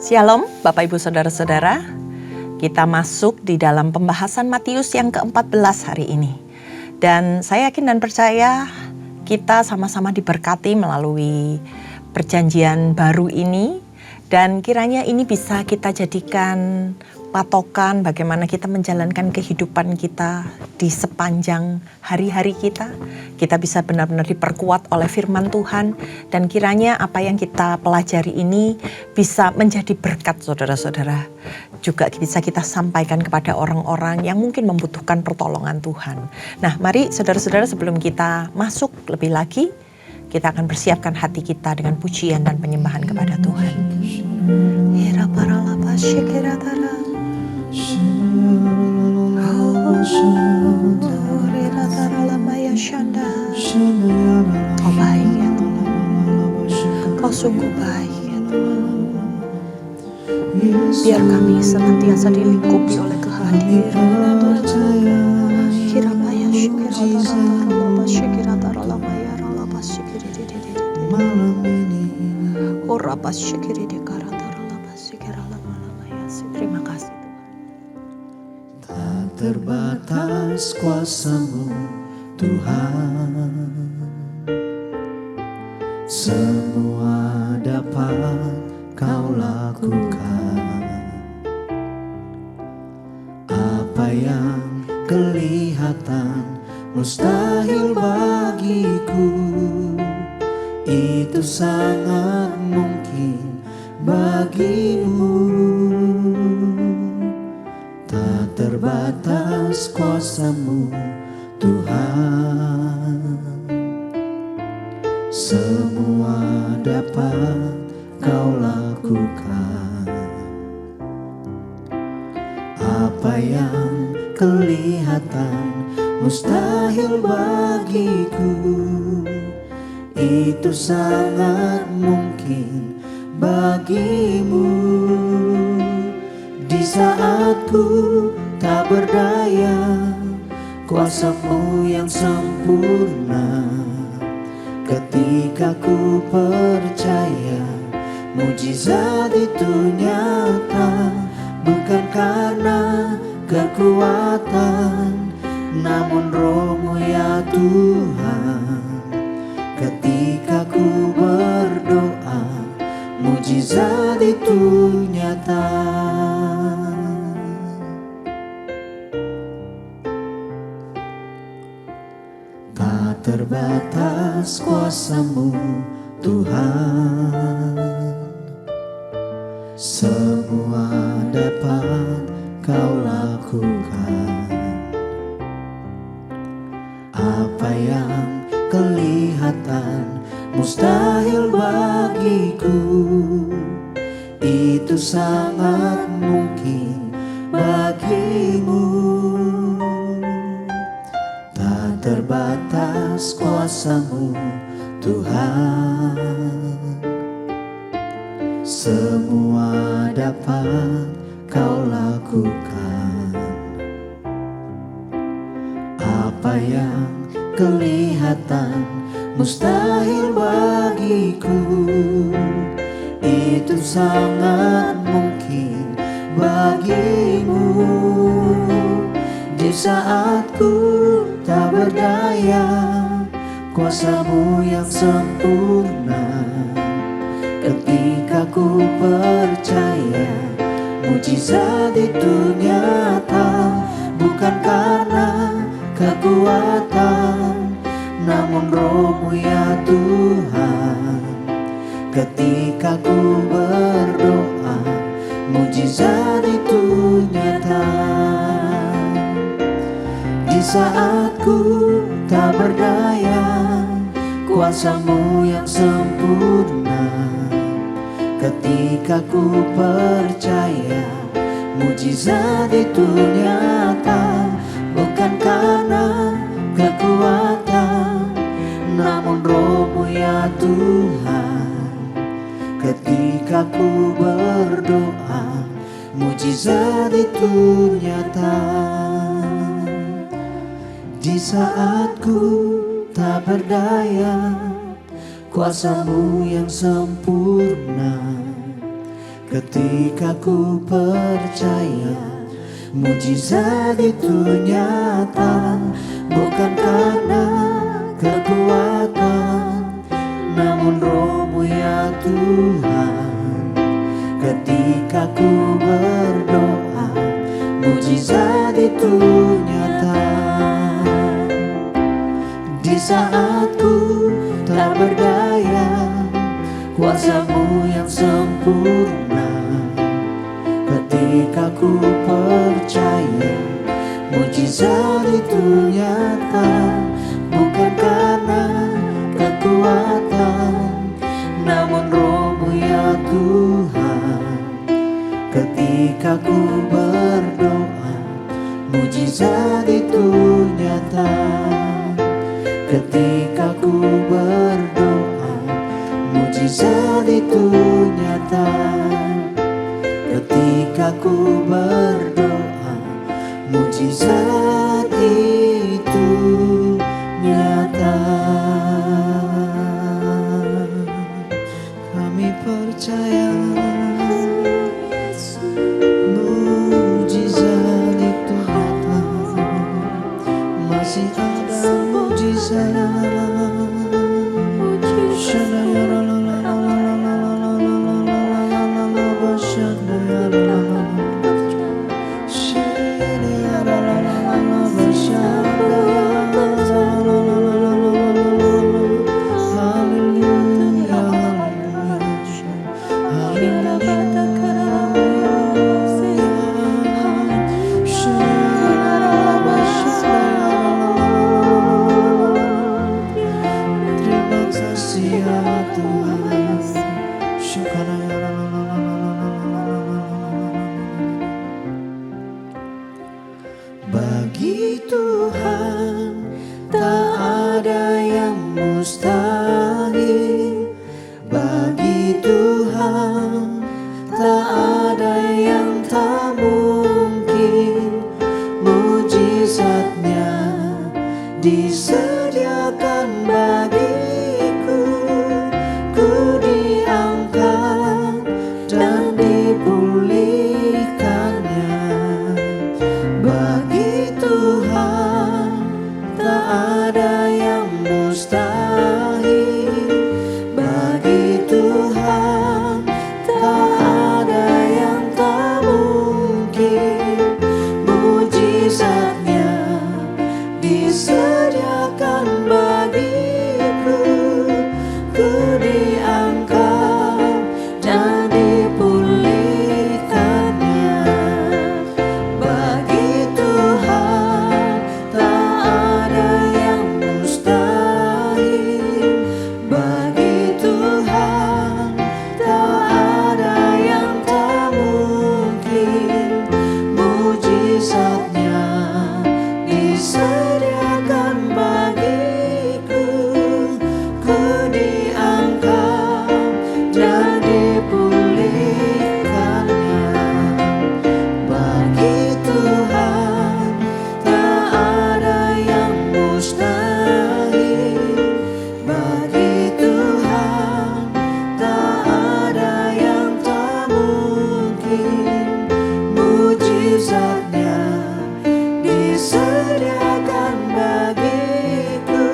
Shalom Bapak Ibu Saudara-saudara, kita masuk di dalam pembahasan Matius yang ke-14 hari ini. Dan saya yakin dan percaya kita sama-sama diberkati melalui perjanjian baru ini. Dan kiranya ini bisa kita jadikan patokan bagaimana kita menjalankan kehidupan kita di sepanjang hari-hari kita. Kita bisa benar-benar diperkuat oleh firman Tuhan. Dan kiranya apa yang kita pelajari ini bisa menjadi berkat saudara-saudara. Juga bisa kita sampaikan kepada orang-orang yang mungkin membutuhkan pertolongan Tuhan. Nah, mari saudara-saudara, sebelum kita masuk lebih lagi, kita akan persiapkan hati kita dengan pujian dan penyembahan kepada Tuhan. Kau baik ya Tuhan, Kau sungguh baik ya Tuhan. Biar kami senantiasa dilingkupi oleh kehadiran Tuhan. Terima kasih Tuhan. Tak terbatas kuasa-Mu Tuhan, semua dapat Kau lakukan. Apa yang kelihatan mustahil bagiku, itu sangat mungkin bagimu. Tak terbatas kuasa-Mu Tuhan, semua dapat Kau lakukan. Apa yang kelihatan mustahil bagiku, itu sangat mungkin bagimu. Di saat ku tak berdaya, kuasa-Mu yang sempurna. Ketika ku percaya, mujizat itu nyata. Bukan karena kekuatan, namun Roh-Mu ya Tuhan. Ketika ku berdoa, mujizat itu nyata. Tak terbatas kuasa-Mu Tuhan, semua dapat Kau lakukan. Apa yang kelihatan mustahil bagiku, itu sangat mungkin bagimu. Tak terbatas kuasa-Mu Tuhan, semua dapat Kau lakukan. Apa yang kelihatan mustahil bagiku, itu sangat mungkin bagimu. Di saat ku tak berdaya, kuasa-Mu yang sempurna. Ketika ku percaya, mujizat itu nyata. Bukan karena kekuatan, namun Roh-Mu ya Tuhan. Ketika ku berdoa, mujizat itu nyata. Di saat ku tak berdaya, kuasa-Mu yang sempurna. Ketika ku percaya, mujizat itu nyata. Bukan karena kekuatan, namun Roh-Mu ya Tuhan. Ketika ku berdoa, mujizat itu nyata. Di saat ku tak berdaya, kuasa-Mu yang sempurna. ketika ku percaya mujizat itu nyata, bukan karena kekuatan, namun roh-Mu ya Tuhan. Ketika ku berdoa, mujizat itu nyata. Di saat ku tak berdaya, kuasa-Mu yang sempurna. Ketika ku percaya, mujizat itu nyata, bukan karena kekuatan, namun roh-Mu ya Tuhan. Ketika ku berdoa, mujizat itu nyata. Ketika ku berdoa, mujizat itu nyata. Ketika ku berdoa, mujizat itu nyata. Kami percaya mujizat itu nyata. Masih ada mujizat. Bagi Tuhan tak ada yang mustahil. Bagi Tuhan tak ada yang tak mungkin. Mujizatnya disediakan bagiku. Ku diangkat dan dipulihkannya. Bagi Tuhan tak ada yang mustahil. Bagi Tuhan tak ada yang tak mungkin. Mujizatnya disediakan bagiku. Ku diangkat dan dipulihkannya. Bagi Tuhan tak ada yang mustahil. Bagi Tuhan tak ada yang tak mungkin. Mujizatnya disediakan bagiku. Ku diangkat dan dipulihkannya. Bagi Tuhan tak ada yang mustahil. Bagi Tuhan tak ada yang tak mungkin. Mujizatnya disediakan bagiku.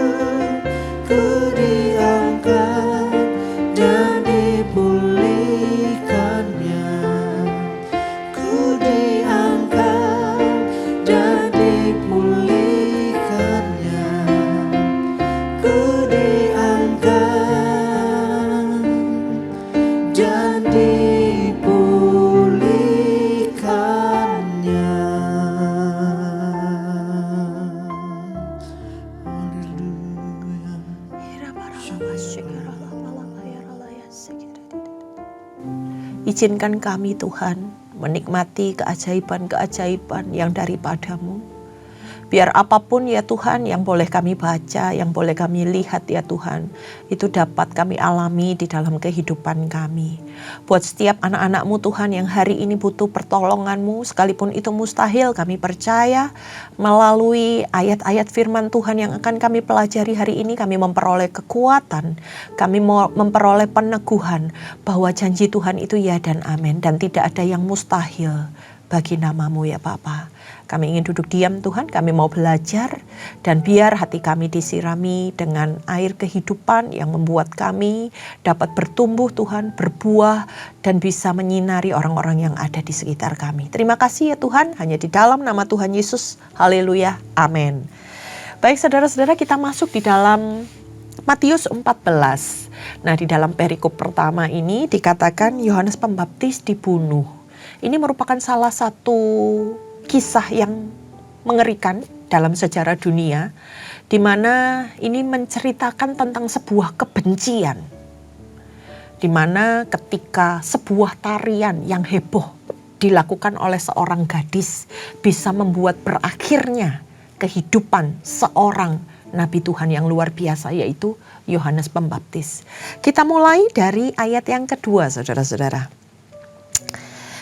Ku diangkat dan dipulihkannya. Ku diangkat dan dipulihkannya. Ku diangkat dan dipulihkannya. Izinkan kami Tuhan menikmati keajaiban-keajaiban yang daripada-Mu. Biar apapun ya Tuhan yang boleh kami baca, yang boleh kami lihat ya Tuhan, itu dapat kami alami di dalam kehidupan kami. Buat setiap anak-anak-Mu Tuhan yang hari ini butuh pertolongan-Mu, sekalipun itu mustahil, kami percaya melalui ayat-ayat firman Tuhan yang akan kami pelajari hari ini, kami memperoleh kekuatan, kami memperoleh peneguhan bahwa janji Tuhan itu ya dan amin, dan tidak ada yang mustahil bagi nama-Mu ya Bapa. Kami ingin duduk diam Tuhan, kami mau belajar, dan biar hati kami disirami dengan air kehidupan yang membuat kami dapat bertumbuh Tuhan, berbuah, dan bisa menyinari orang-orang yang ada di sekitar kami. Terima kasih ya Tuhan, hanya di dalam nama Tuhan Yesus, haleluya, amin. Baik saudara-saudara, kita masuk di dalam Matius 14. Nah, di dalam perikop pertama ini dikatakan Yohanes Pembaptis dibunuh. Ini merupakan salah satu kisah yang mengerikan dalam sejarah dunia, di mana ini menceritakan tentang sebuah kebencian, di mana ketika sebuah tarian yang heboh dilakukan oleh seorang gadis bisa membuat berakhirnya kehidupan seorang nabi Tuhan yang luar biasa, yaitu Yohanes Pembaptis. Kita mulai dari ayat yang kedua, saudara-saudara.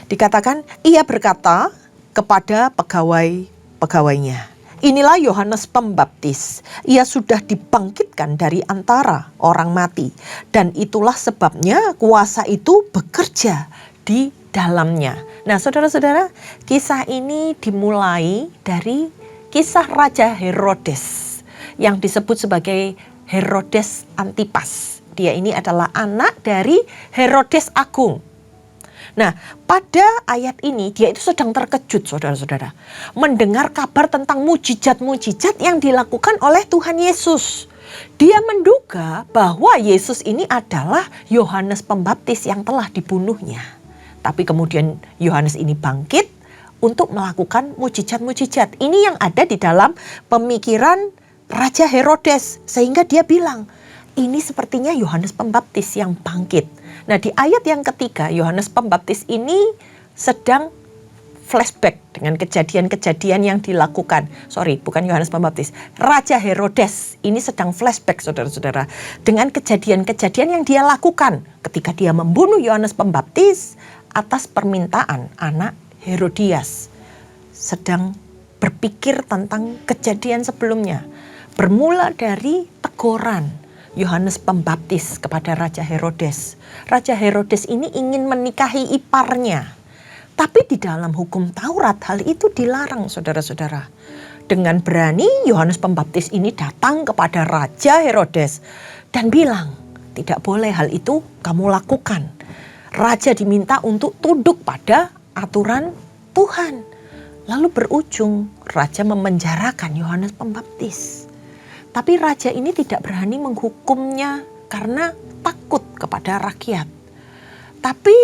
Dikatakan, ia berkata kepada pegawai-pegawainya, inilah Yohanes Pembaptis, ia sudah dibangkitkan dari antara orang mati, dan itulah sebabnya kuasa itu bekerja di dalamnya. Nah saudara-saudara, kisah ini dimulai dari kisah Raja Herodes yang disebut sebagai Herodes Antipas. Dia ini adalah anak dari Herodes Agung. Nah, pada ayat ini dia itu sedang terkejut, saudara-saudara, mendengar kabar tentang mujizat-mujizat yang dilakukan oleh Tuhan Yesus. Dia menduga bahwa Yesus ini adalah Yohanes Pembaptis yang telah dibunuhnya. Tapi kemudian Yohanes ini bangkit untuk melakukan mujizat-mujizat. Ini yang ada di dalam pemikiran Raja Herodes, sehingga dia bilang, ini sepertinya Yohanes Pembaptis yang bangkit. Nah, di ayat yang ketiga, Yohanes Pembaptis ini sedang flashback dengan kejadian-kejadian yang dilakukan. Bukan Yohanes Pembaptis. Raja Herodes ini sedang flashback, saudara-saudara, dengan kejadian-kejadian yang dia lakukan ketika dia membunuh Yohanes Pembaptis atas permintaan anak Herodias. Sedang berpikir tentang kejadian sebelumnya. Bermula dari teguran Yohanes Pembaptis kepada Raja Herodes. Raja Herodes ini ingin menikahi iparnya. Tapi di dalam hukum Taurat hal itu dilarang, saudara-saudara. Dengan berani Yohanes Pembaptis ini datang kepada Raja Herodes dan bilang, tidak boleh hal itu kamu lakukan. Raja diminta untuk tunduk pada aturan Tuhan. Lalu berujung Raja memenjarakan Yohanes Pembaptis. Tapi raja ini tidak berani menghukumnya karena takut kepada rakyat. Tapi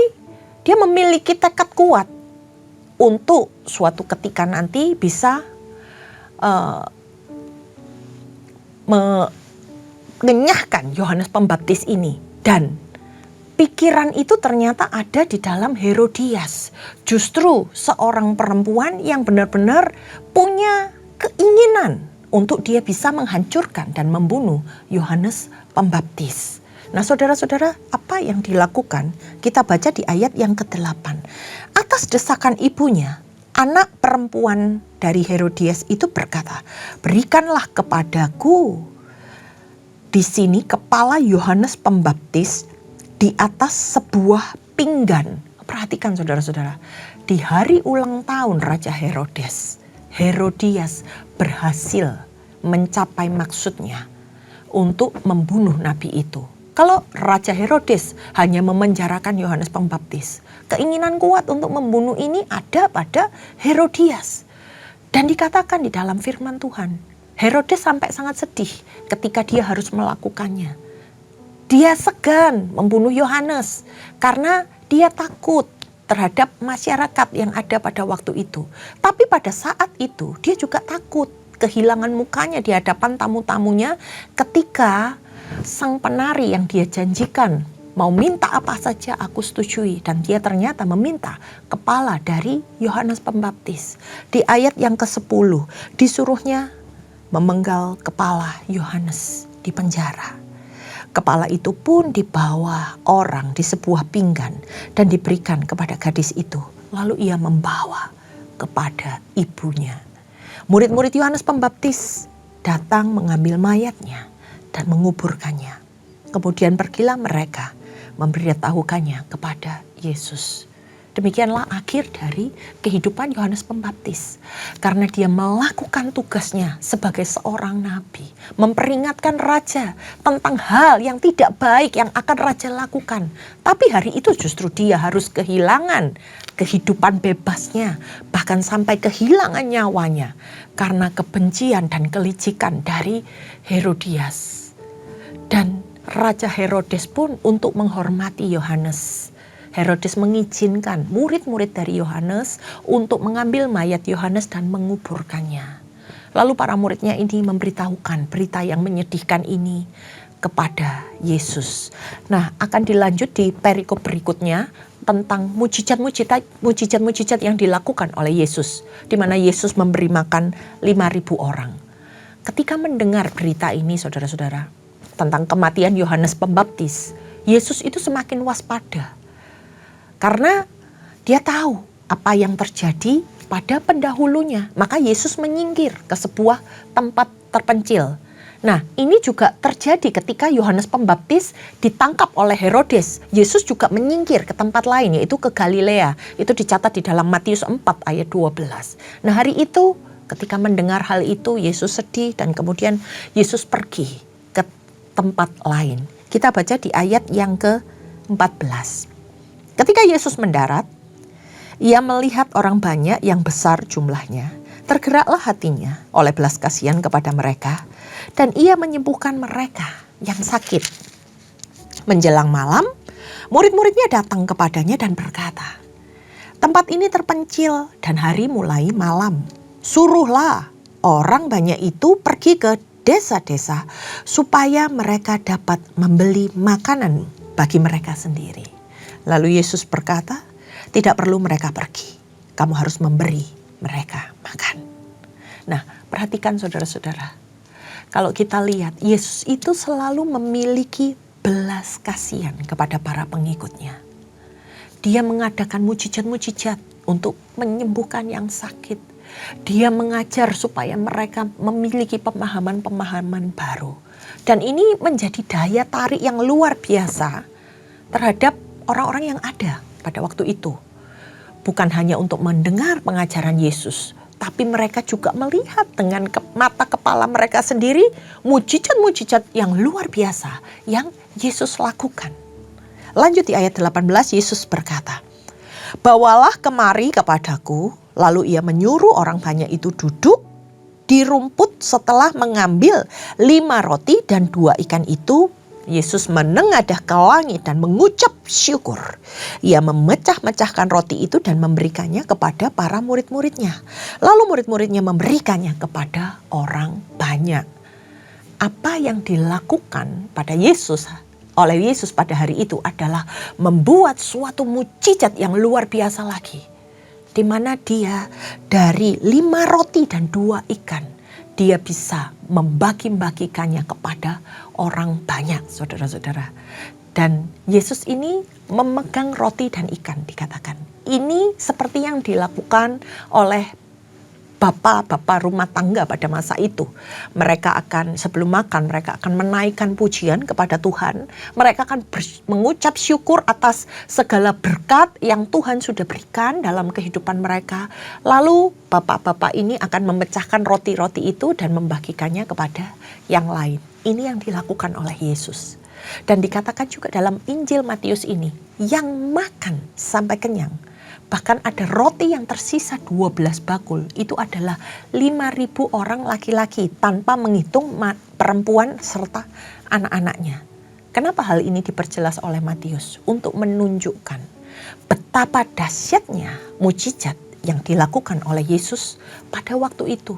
dia memiliki tekad kuat untuk suatu ketika nanti bisa mengenyahkan Yohanes Pembaptis ini. Dan pikiran itu ternyata ada di dalam Herodias. Justru seorang perempuan yang benar-benar punya keinginan untuk dia bisa menghancurkan dan membunuh Yohanes Pembaptis. Nah saudara-saudara, apa yang dilakukan? Kita baca di ayat yang ke-8. Atas desakan ibunya, anak perempuan dari Herodias itu berkata, berikanlah kepadaku di sini kepala Yohanes Pembaptis di atas sebuah pinggan. Perhatikan saudara-saudara, di hari ulang tahun Raja Herodes, Herodias berhasil mencapai maksudnya untuk membunuh nabi itu. Kalau Raja Herodes hanya memenjarakan Yohanes Pembaptis, keinginan kuat untuk membunuh ini ada pada Herodias. Dan dikatakan di dalam firman Tuhan, Herodes sampai sangat sedih ketika dia harus melakukannya. Dia segan membunuh Yohanes karena dia takut terhadap masyarakat yang ada pada waktu itu. Tapi pada saat itu dia juga takut kehilangan mukanya di hadapan tamu-tamunya ketika sang penari yang dia janjikan mau minta apa saja aku setujui. Dan dia ternyata meminta kepala dari Yohanes Pembaptis. Di ayat yang ke-10 disuruhnya memenggal kepala Yohanes di penjara. Kepala itu pun dibawa orang di sebuah pinggan dan diberikan kepada gadis itu. Lalu ia membawa kepada ibunya. Murid-murid Yohanes Pembaptis datang mengambil mayatnya dan menguburkannya. Kemudian pergilah mereka memberitahukannya kepada Yesus. Demikianlah akhir dari kehidupan Yohanes Pembaptis. Karena dia melakukan tugasnya sebagai seorang nabi. Memperingatkan raja tentang hal yang tidak baik yang akan raja lakukan. Tapi hari itu justru dia harus kehilangan kehidupan bebasnya. Bahkan sampai kehilangan nyawanya. Karena kebencian dan kelicikan dari Herodias. Dan Raja Herodes pun untuk menghormati Yohanes. Herodes mengizinkan murid-murid dari Yohanes untuk mengambil mayat Yohanes dan menguburkannya. Lalu para muridnya ini memberitahukan berita yang menyedihkan ini kepada Yesus. Nah, akan dilanjut di perikop berikutnya tentang mujizat-mujizat yang dilakukan oleh Yesus. Di mana Yesus memberi makan 5.000 orang. Ketika mendengar berita ini saudara-saudara, tentang kematian Yohanes Pembaptis, Yesus itu semakin waspada. Karena dia tahu apa yang terjadi pada pendahulunya. Maka Yesus menyingkir ke sebuah tempat terpencil. Nah, ini juga terjadi ketika Yohanes Pembaptis ditangkap oleh Herodes. Yesus juga menyingkir ke tempat lain, yaitu ke Galilea. Itu dicatat di dalam Matius 4 ayat 12. Nah, hari itu ketika mendengar hal itu, Yesus sedih dan kemudian Yesus pergi ke tempat lain. Kita baca di ayat yang ke-14. Ketika Yesus mendarat, ia melihat orang banyak yang besar jumlahnya. Tergeraklah hatinya oleh belas kasihan kepada mereka, dan ia menyembuhkan mereka yang sakit. Menjelang malam, murid-muridnya datang kepadanya dan berkata, "Tempat ini terpencil dan hari mulai malam. Suruhlah orang banyak itu pergi ke desa-desa supaya mereka dapat membeli makanan bagi mereka sendiri." Lalu Yesus berkata, "Tidak perlu mereka pergi. Kamu harus memberi mereka makan." Nah, perhatikan saudara-saudara. Kalau kita lihat, Yesus itu selalu memiliki belas kasihan kepada para pengikutnya. Dia mengadakan mujizat-mujizat untuk menyembuhkan yang sakit. Dia mengajar supaya mereka memiliki pemahaman-pemahaman baru. Dan ini menjadi daya tarik yang luar biasa terhadap orang-orang yang ada pada waktu itu. Bukan hanya untuk mendengar pengajaran Yesus, tapi mereka juga melihat dengan mata kepala mereka sendiri mujizat-mujizat yang luar biasa yang Yesus lakukan. Lanjut di ayat 18, Yesus berkata, "Bawalah kemari kepadaku." Lalu ia menyuruh orang banyak itu duduk di rumput. Setelah mengambil 5 roti dan 2 ikan itu, Yesus menengadah ke langit dan mengucap syukur. Ia memecah-mecahkan roti itu dan memberikannya kepada para murid-muridnya. Lalu murid-muridnya memberikannya kepada orang banyak. Apa yang dilakukan oleh Yesus pada hari itu adalah membuat suatu mujizat yang luar biasa lagi. Di mana dia dari 5 roti dan 2 ikan, dia bisa membagi-bagikannya kepada orang banyak, saudara-saudara. Dan Yesus ini memegang roti dan ikan dikatakan. Ini seperti yang dilakukan oleh bapak-bapak rumah tangga pada masa itu. Mereka akan sebelum makan, mereka akan menaikkan pujian kepada Tuhan. Mereka akan mengucap syukur atas segala berkat yang Tuhan sudah berikan dalam kehidupan mereka. Lalu bapak-bapak ini akan memecahkan roti-roti itu dan membagikannya kepada yang lain. Ini yang dilakukan oleh Yesus. Dan dikatakan juga dalam Injil Matius ini, yang makan sampai kenyang. Bahkan ada roti yang tersisa 12 bakul. Itu adalah 5.000 orang laki-laki tanpa menghitung perempuan serta anak-anaknya. Kenapa hal ini diperjelas oleh Matius? Untuk menunjukkan betapa dahsyatnya mujizat yang dilakukan oleh Yesus pada waktu itu.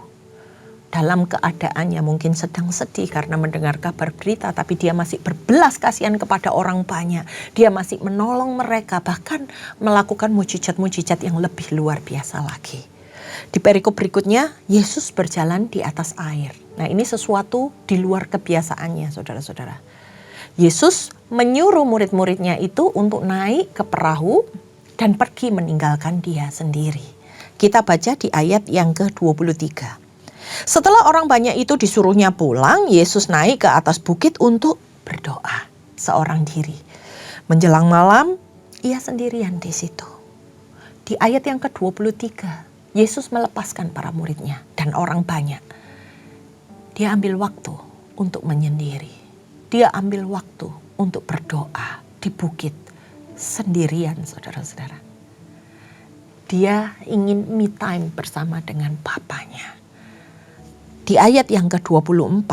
dalam keadaannya mungkin sedang sedih karena mendengar kabar berita, tapi dia masih berbelas kasihan kepada orang banyak. Dia masih menolong mereka, bahkan melakukan mujizat-mujizat yang lebih luar biasa lagi. Di perikop berikutnya, Yesus berjalan di atas air. Nah, ini sesuatu di luar kebiasaannya, saudara-saudara. Yesus menyuruh murid-muridnya itu untuk naik ke perahu dan pergi meninggalkan dia sendiri. Kita baca di ayat yang ke-23. Setelah orang banyak itu disuruhnya pulang, Yesus naik ke atas bukit untuk berdoa seorang diri. Menjelang malam, ia sendirian di situ. Di ayat yang ke-23, Yesus melepaskan para muridnya dan orang banyak. Dia ambil waktu untuk menyendiri. Dia ambil waktu untuk berdoa di bukit sendirian, saudara-saudara. Dia ingin me time bersama dengan Bapanya. Di ayat yang ke-24,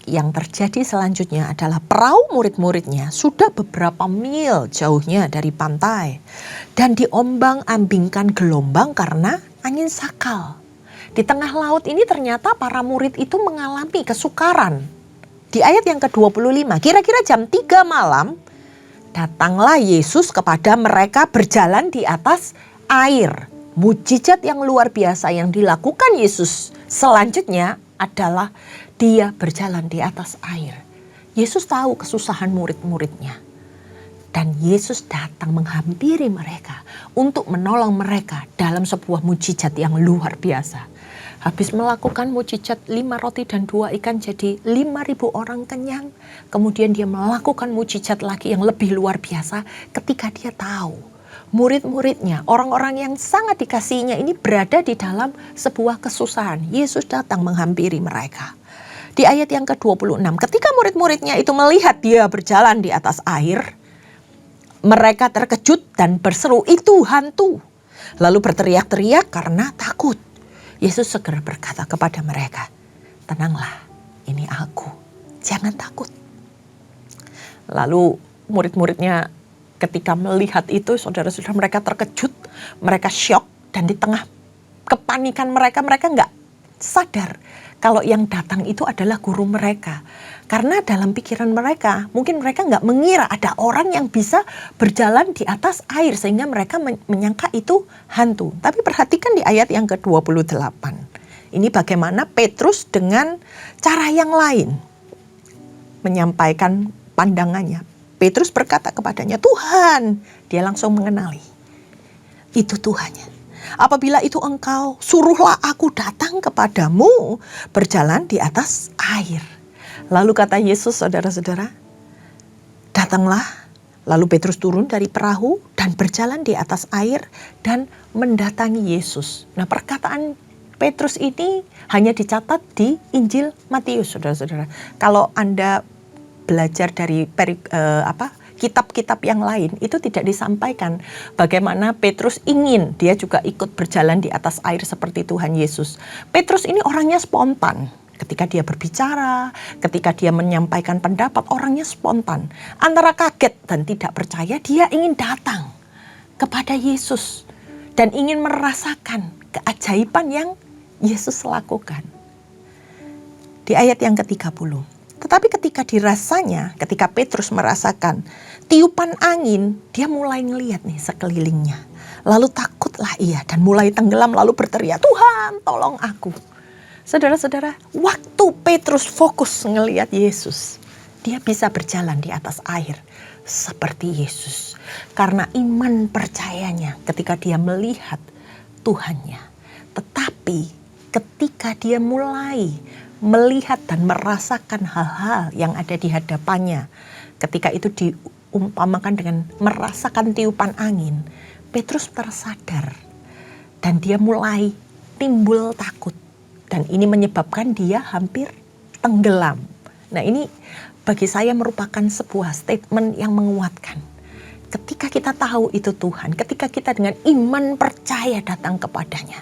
yang terjadi selanjutnya adalah perahu murid-muridnya sudah beberapa mil jauhnya dari pantai dan diombang-ambingkan gelombang karena angin sakal. Di tengah laut ini ternyata para murid itu mengalami kesukaran. Di ayat yang ke-25, kira-kira jam 3 malam, datanglah Yesus kepada mereka berjalan di atas air. Mujizat yang luar biasa yang dilakukan Yesus selanjutnya adalah dia berjalan di atas air. Yesus tahu kesusahan murid-muridnya. Dan Yesus datang menghampiri mereka untuk menolong mereka dalam sebuah mujizat yang luar biasa. Habis melakukan mujizat 5 roti dan 2 ikan jadi 5.000 orang kenyang. Kemudian dia melakukan mujizat lagi yang lebih luar biasa ketika dia tahu murid-muridnya, orang-orang yang sangat dikasihinya ini berada di dalam sebuah kesusahan. Yesus datang menghampiri mereka. Di ayat yang ke-26, ketika murid-muridnya itu melihat dia berjalan di atas air, mereka terkejut dan berseru, "Itu hantu!" Lalu berteriak-teriak karena takut. Yesus segera berkata kepada mereka, "Tenanglah, ini aku, jangan takut." Lalu murid-muridnya ketika melihat itu, saudara-saudara, mereka terkejut, mereka syok, dan di tengah kepanikan mereka nggak sadar kalau yang datang itu adalah guru mereka. Karena dalam pikiran mereka, mungkin mereka nggak mengira ada orang yang bisa berjalan di atas air, sehingga mereka menyangka itu hantu. Tapi perhatikan di ayat yang ke-28. Ini bagaimana Petrus dengan cara yang lain menyampaikan pandangannya. Petrus berkata kepadanya, "Tuhan." Dia langsung mengenali. Itu Tuhannya. "Apabila itu engkau, suruhlah aku datang kepadamu berjalan di atas air." Lalu kata Yesus, saudara-saudara, "Datanglah." Lalu Petrus turun dari perahu dan berjalan di atas air dan mendatangi Yesus. Nah, perkataan Petrus ini hanya dicatat di Injil Matius, saudara-saudara. Kalau Anda belajar dari kitab-kitab yang lain, itu tidak disampaikan bagaimana Petrus ingin dia juga ikut berjalan di atas air seperti Tuhan Yesus. Petrus ini orangnya spontan. Ketika dia berbicara, ketika dia menyampaikan pendapat, orangnya spontan. Antara kaget dan tidak percaya, dia ingin datang kepada Yesus dan ingin merasakan keajaiban yang Yesus lakukan. Di ayat yang ke-30. Tetapi ketika dirasanya, ketika Petrus merasakan tiupan angin, dia mulai ngelihat nih sekelilingnya. Lalu takutlah ia dan mulai tenggelam, lalu berteriak, "Tuhan, tolong aku." Saudara-saudara, waktu Petrus fokus ngelihat Yesus, dia bisa berjalan di atas air seperti Yesus. Karena iman percayanya ketika dia melihat Tuhannya. Tetapi ketika dia mulai melihat dan merasakan hal-hal yang ada di hadapannya, ketika itu diumpamakan dengan merasakan tiupan angin, Petrus tersadar dan dia mulai timbul takut, dan ini menyebabkan dia hampir tenggelam. Nah, ini bagi saya merupakan sebuah statement yang menguatkan. Ketika kita tahu itu Tuhan, ketika kita dengan iman percaya datang kepadanya,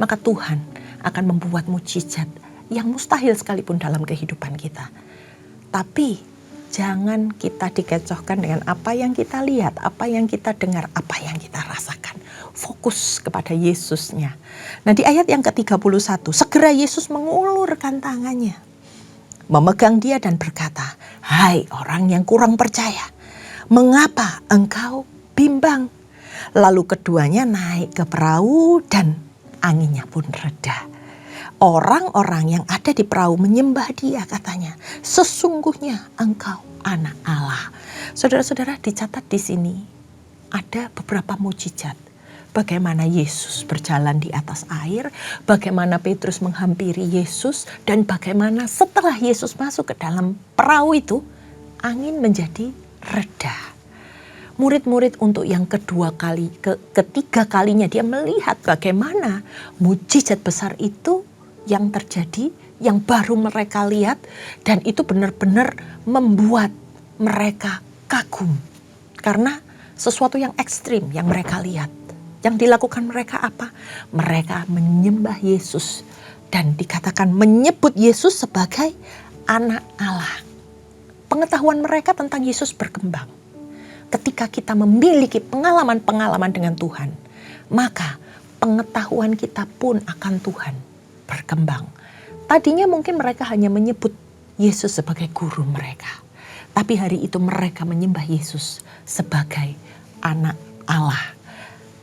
maka Tuhan akan membuat mujizat yang mustahil sekalipun dalam kehidupan kita. Tapi jangan kita dikecohkan dengan apa yang kita lihat, apa yang kita dengar, apa yang kita rasakan. fokus kepada Yesusnya. Nah, di ayat yang ke-31, segera Yesus mengulurkan tangannya, memegang dia dan berkata, "Hai orang yang kurang percaya, mengapa engkau bimbang?" Lalu keduanya naik ke perahu dan anginnya pun reda. Orang-orang yang ada di perahu menyembah dia, katanya, "Sesungguhnya engkau anak Allah." Saudara-saudara, dicatat di sini ada beberapa mukjizat. Bagaimana Yesus berjalan di atas air, bagaimana Petrus menghampiri Yesus, dan bagaimana setelah Yesus masuk ke dalam perahu itu, angin menjadi reda. Murid-murid untuk yang ketiga kalinya dia melihat bagaimana mukjizat besar itu yang terjadi, yang baru mereka lihat, dan itu benar-benar membuat mereka kagum. Karena sesuatu yang ekstrim yang mereka lihat. Yang dilakukan mereka apa? Mereka menyembah Yesus dan dikatakan menyebut Yesus sebagai anak Allah. Pengetahuan mereka tentang Yesus berkembang. Ketika kita memiliki pengalaman-pengalaman dengan Tuhan, maka pengetahuan kita pun akan Tuhan berkembang. Tadinya mungkin mereka hanya menyebut Yesus sebagai guru mereka. Tapi hari itu mereka menyembah Yesus sebagai anak Allah.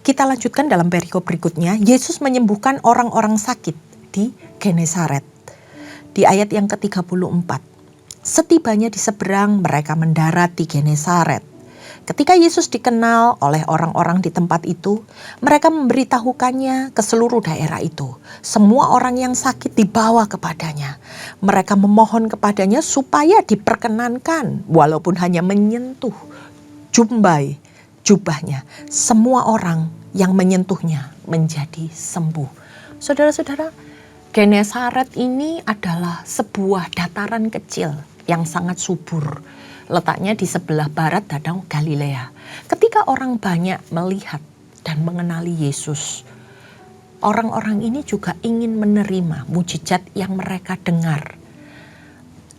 Kita lanjutkan dalam perikop berikutnya. Yesus menyembuhkan orang-orang sakit di Genesaret. Di ayat yang ke-34. Setibanya di seberang, mereka mendarat di Genesaret. Ketika Yesus dikenal oleh orang-orang di tempat itu, mereka memberitahukannya ke seluruh daerah itu. Semua orang yang sakit dibawa kepadanya. Mereka memohon kepadanya supaya diperkenankan, walaupun hanya menyentuh jubahnya. Semua orang yang menyentuhnya menjadi sembuh. Saudara-saudara, Genesaret ini adalah sebuah dataran kecil yang sangat subur. Letaknya di sebelah barat Danau Galilea. Ketika orang banyak melihat dan mengenali Yesus, orang-orang ini juga ingin menerima mukjizat yang mereka dengar.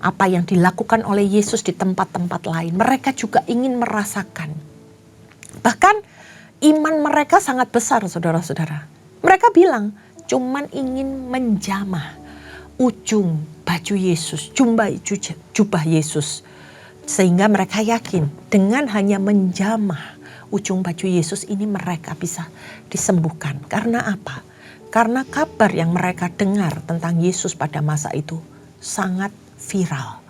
Apa yang dilakukan oleh Yesus di tempat-tempat lain, mereka juga ingin merasakan. Bahkan iman mereka sangat besar, saudara-saudara. Mereka bilang, cuman ingin menjamah ujung baju Yesus, jubah Yesus. Sehingga mereka yakin dengan hanya menjamah ujung baju Yesus ini mereka bisa disembuhkan. Karena apa? Karena kabar yang mereka dengar tentang Yesus pada masa itu sangat viral.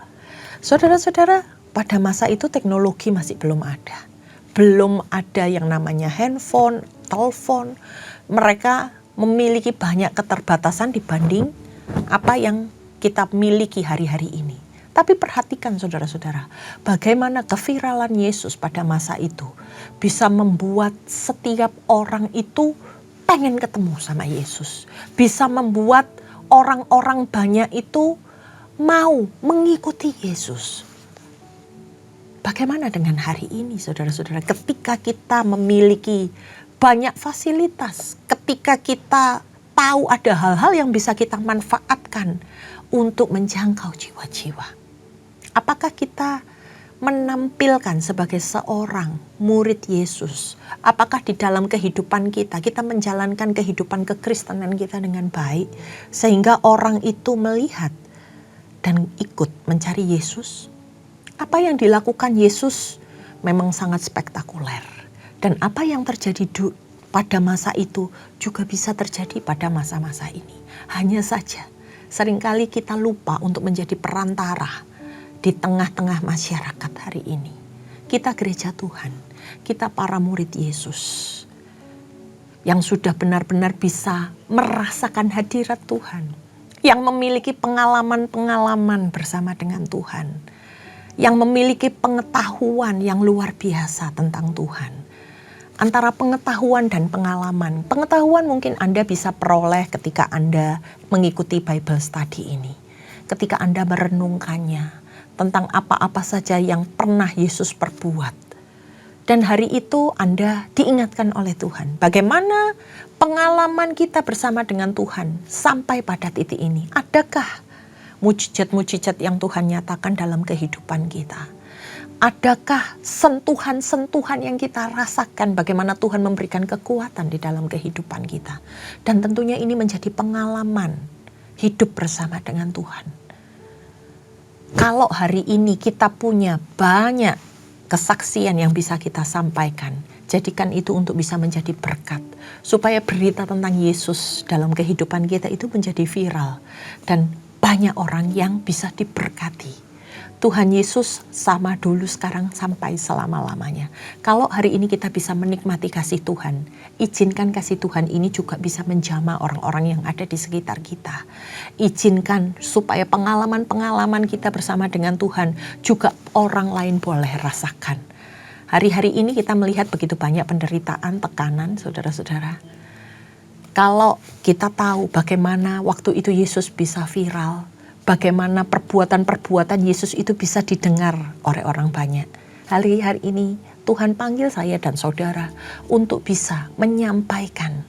Saudara-saudara, pada masa itu teknologi masih belum ada. Belum ada yang namanya handphone, telepon. Mereka memiliki banyak keterbatasan dibanding apa yang kita miliki hari-hari ini. Tapi perhatikan saudara-saudara, bagaimana keviralan Yesus pada masa itu bisa membuat setiap orang itu pengen ketemu sama Yesus. Bisa membuat orang-orang banyak itu mau mengikuti Yesus. Bagaimana dengan hari ini saudara-saudara, ketika kita memiliki banyak fasilitas, ketika kita tahu ada hal-hal yang bisa kita manfaatkan untuk menjangkau jiwa-jiwa. Apakah kita menampilkan sebagai seorang murid Yesus? Apakah di dalam kehidupan kita menjalankan kehidupan kekristenan kita dengan baik sehingga orang itu melihat dan ikut mencari Yesus? Apa yang dilakukan Yesus memang sangat spektakuler, dan apa yang terjadi pada masa itu juga bisa terjadi pada masa-masa ini. Hanya saja seringkali kita lupa untuk menjadi perantara di tengah-tengah masyarakat hari ini. Kita gereja Tuhan, kita para murid Yesus yang sudah benar-benar bisa merasakan hadirat Tuhan, yang memiliki pengalaman-pengalaman bersama dengan Tuhan, yang memiliki pengetahuan yang luar biasa tentang Tuhan. Antara pengetahuan dan pengalaman, pengetahuan mungkin Anda bisa peroleh ketika Anda mengikuti Bible Study ini, ketika Anda merenungkannya tentang apa-apa saja yang pernah Yesus perbuat. Dan hari itu Anda diingatkan oleh Tuhan. Bagaimana pengalaman kita bersama dengan Tuhan sampai pada titik ini? Adakah mujizat-mujizat yang Tuhan nyatakan dalam kehidupan kita? Adakah sentuhan-sentuhan yang kita rasakan bagaimana Tuhan memberikan kekuatan di dalam kehidupan kita. Dan tentunya ini menjadi pengalaman hidup bersama dengan Tuhan. Kalau hari ini kita punya banyak kesaksian yang bisa kita sampaikan, jadikan itu untuk bisa menjadi berkat. Supaya berita tentang Yesus dalam kehidupan kita itu menjadi viral. Dan banyak orang yang bisa diberkati. Tuhan Yesus sama dulu, sekarang, sampai selama-lamanya. Kalau hari ini kita bisa menikmati kasih Tuhan, izinkan kasih Tuhan ini juga bisa menjamah orang-orang yang ada di sekitar kita. Izinkan supaya pengalaman-pengalaman kita bersama dengan Tuhan juga orang lain boleh rasakan. Hari-hari ini kita melihat begitu banyak penderitaan, tekanan, saudara-saudara. Kalau kita tahu bagaimana waktu itu Yesus bisa viral, bagaimana perbuatan-perbuatan Yesus itu bisa didengar oleh orang banyak. Hari-hari ini Tuhan panggil saya dan saudara untuk bisa menyampaikan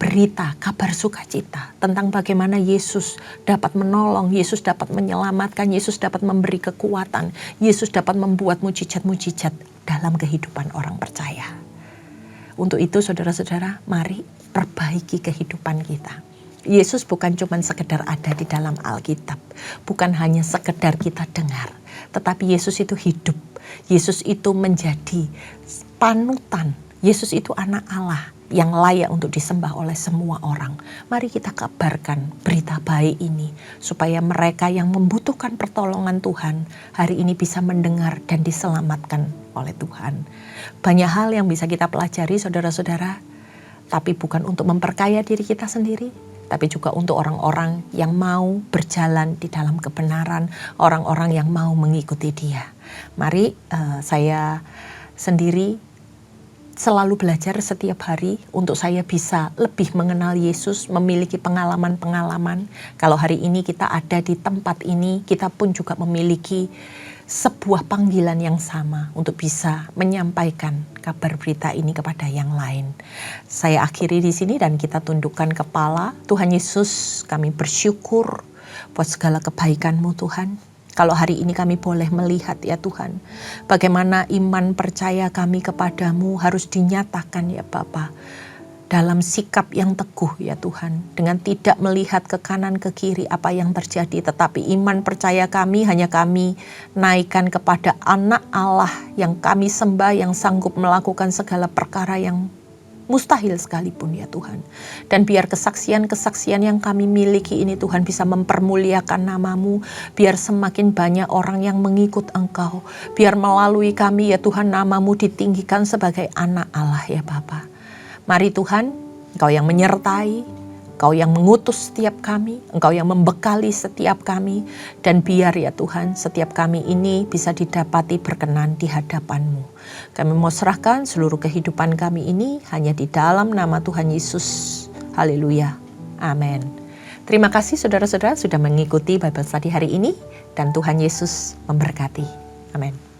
berita, kabar sukacita tentang bagaimana Yesus dapat menolong, Yesus dapat menyelamatkan, Yesus dapat memberi kekuatan, Yesus dapat membuat mujizat-mujizat dalam kehidupan orang percaya. Untuk itu saudara-saudara, mari perbaiki kehidupan kita. Yesus bukan cuma sekedar ada di dalam Alkitab, bukan hanya sekedar kita dengar, tetapi Yesus itu hidup. Yesus itu menjadi panutan. Yesus itu anak Allah yang layak untuk disembah oleh semua orang. Mari kita kabarkan berita baik ini, supaya mereka yang membutuhkan pertolongan Tuhan hari ini bisa mendengar dan diselamatkan oleh Tuhan. Banyak hal yang bisa kita pelajari saudara-saudara, tapi bukan untuk memperkaya diri kita sendiri, tapi juga untuk orang-orang yang mau berjalan di dalam kebenaran, orang-orang yang mau mengikuti Dia. Mari saya sendiri selalu belajar setiap hari untuk saya bisa lebih mengenal Yesus, memiliki pengalaman-pengalaman. Kalau hari ini kita ada di tempat ini, kita pun juga memiliki sebuah panggilan yang sama untuk bisa menyampaikan kabar berita ini kepada yang lain. Saya akhiri di sini dan kita tundukkan kepala. Tuhan Yesus, kami bersyukur buat segala kebaikan-Mu Tuhan. Kalau hari ini kami boleh melihat ya Tuhan, bagaimana iman percaya kami kepadamu harus dinyatakan ya Bapa, dalam sikap yang teguh ya Tuhan, dengan tidak melihat ke kanan ke kiri apa yang terjadi, tetapi iman percaya kami hanya kami naikkan kepada anak Allah yang kami sembah, yang sanggup melakukan segala perkara yang mustahil sekalipun ya Tuhan. Dan biar kesaksian-kesaksian yang kami miliki ini Tuhan bisa mempermuliakan nama-Mu, biar semakin banyak orang yang mengikut Engkau, biar melalui kami ya Tuhan nama-Mu ditinggikan sebagai anak Allah ya Bapa. Mari Tuhan, Engkau yang menyertai, Engkau yang mengutus setiap kami, Engkau yang membekali setiap kami, dan biar ya Tuhan setiap kami ini bisa didapati berkenan di hadapan-Mu. Kami mau serahkan seluruh kehidupan kami ini hanya di dalam nama Tuhan Yesus. Haleluya. Amin. Terima kasih saudara-saudara sudah mengikuti Bible Study hari ini, dan Tuhan Yesus memberkati. Amin.